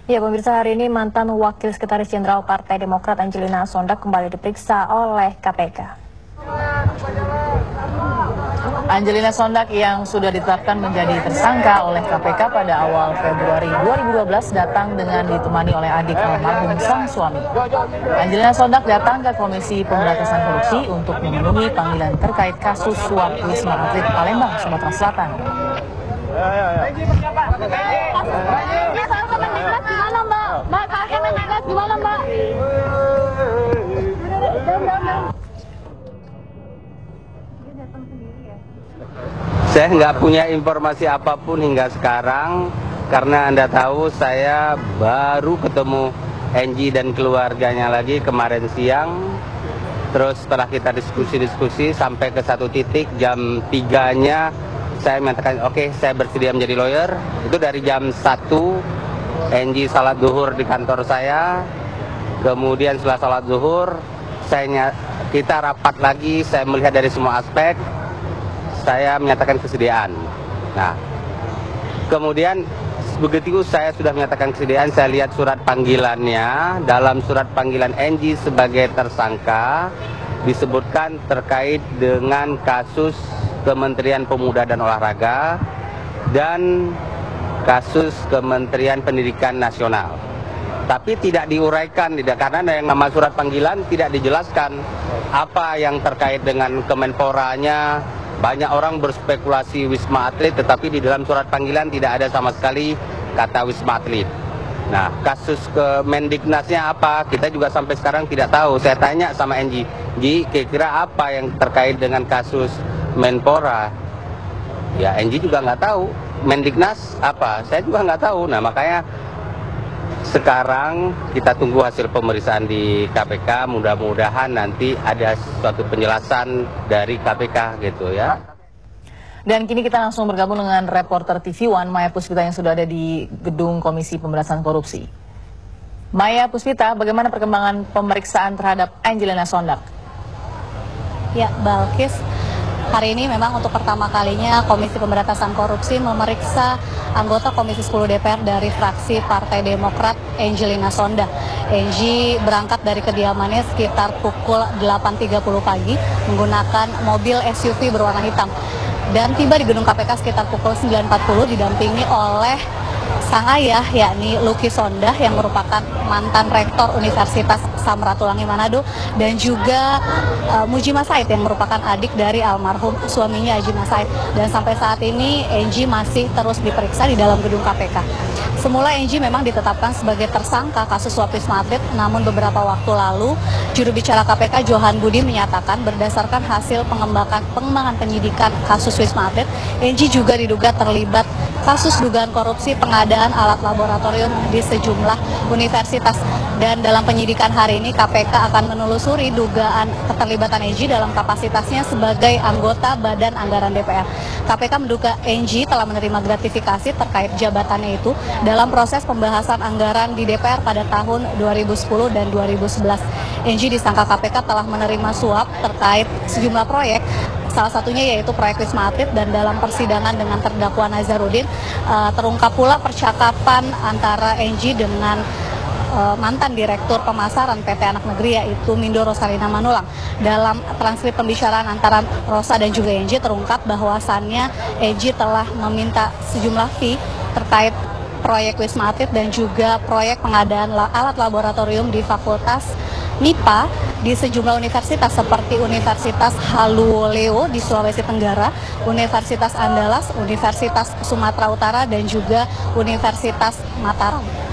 Ya, pemirsa, hari ini mantan Wakil Sekretaris Jenderal Partai Demokrat Angelina Sondag kembali diperiksa oleh KPK. Angelina Sondag yang sudah ditetapkan menjadi tersangka oleh KPK pada awal Februari 2012 datang dengan ditemani oleh adik almarhum sang suami. Angelina Sondag datang ke Komisi Pemberantasan Korupsi untuk memenuhi panggilan terkait kasus suap Wisma Atlet Palembang, Sumatera Selatan. Saya nggak punya informasi apapun hingga sekarang, karena Anda tahu saya baru ketemu Enji dan keluarganya lagi kemarin siang. Terus setelah kita diskusi sampai ke satu titik, jam 3-nya saya mengatakan oke, saya bersedia menjadi lawyer. Itu dari jam 1, Enji salat zuhur di kantor saya. Kemudian setelah salat zuhur, kita rapat lagi, saya melihat dari semua aspek. Saya menyatakan kesediaan. Nah, kemudian begitu saya sudah menyatakan kesediaan, saya lihat surat panggilannya. Dalam surat panggilan Enji sebagai tersangka disebutkan terkait dengan kasus Kementerian Pemuda dan Olahraga dan kasus Kementerian Pendidikan Nasional. Tapi tidak diuraikan, karena yang nama surat panggilan tidak dijelaskan apa yang terkait dengan Kemenporanya. Banyak orang berspekulasi Wisma Atlet, tetapi di dalam surat panggilan tidak ada sama sekali kata Wisma Atlet. Nah, kasus Kemendiknasnya apa? Kita juga sampai sekarang tidak tahu. Saya tanya sama Enji, kira-kira apa yang terkait dengan kasus Menpora? Ya, Enji juga nggak tahu. Mendiknas apa? Saya juga nggak tahu. Nah, makanya sekarang kita tunggu hasil pemeriksaan di KPK, mudah-mudahan nanti ada suatu penjelasan dari KPK gitu ya. Dan kini kita langsung bergabung dengan reporter TV One Maya Puspita yang sudah ada di gedung Komisi Pemberantasan Korupsi. Maya Puspita, bagaimana perkembangan pemeriksaan terhadap Angelina Sondag? Ya, Balkis, hari ini memang untuk pertama kalinya Komisi Pemberantasan Korupsi memeriksa anggota Komisi 10 DPR dari fraksi Partai Demokrat, Angelina Sondag. Enji berangkat dari kediamannya sekitar pukul 8.30 pagi menggunakan mobil SUV berwarna hitam. Dan tiba di gedung KPK sekitar pukul 9.40 didampingi oleh sang ayah, yakni Lucky Sondag yang merupakan mantan rektor Universitas Samratulangi Manado, dan juga Mujima Said yang merupakan adik dari almarhum suaminya Ajima Said. Dan sampai saat ini Enji masih terus diperiksa di dalam gedung KPK. Semula Enji memang ditetapkan sebagai tersangka kasus suap Wisma Atlet, namun beberapa waktu lalu juru bicara KPK Johan Budi menyatakan berdasarkan hasil pengembangan penyidikan kasus Wisma Atlet, Enji juga diduga terlibat kasus dugaan korupsi pengadaan alat laboratorium di sejumlah universitas. Dan dalam penyidikan hari ini KPK akan menelusuri dugaan keterlibatan Enji dalam kapasitasnya sebagai anggota Badan Anggaran DPR. KPK menduga Enji telah menerima gratifikasi terkait jabatannya itu dalam proses pembahasan anggaran di DPR pada tahun 2010 dan 2011. Enji disangka KPK telah menerima suap terkait sejumlah proyek, salah satunya yaitu proyek Wisma Atlet. Dan dalam persidangan dengan terdakwa Nazarudin terungkap pula percakapan antara Enji dengan mantan Direktur Pemasaran PT Anak Negeri, yaitu Mindo Rosalina Manulang. Dalam transkrip pembicaraan antara Rosa dan juga Enji terungkap bahwasannya Enji telah meminta sejumlah fee terkait proyek Wisma Atlet dan juga proyek pengadaan alat laboratorium di Fakultas MIPA di sejumlah universitas seperti Universitas Haluoleo di Sulawesi Tenggara, Universitas Andalas, Universitas Sumatera Utara, dan juga Universitas Mataram.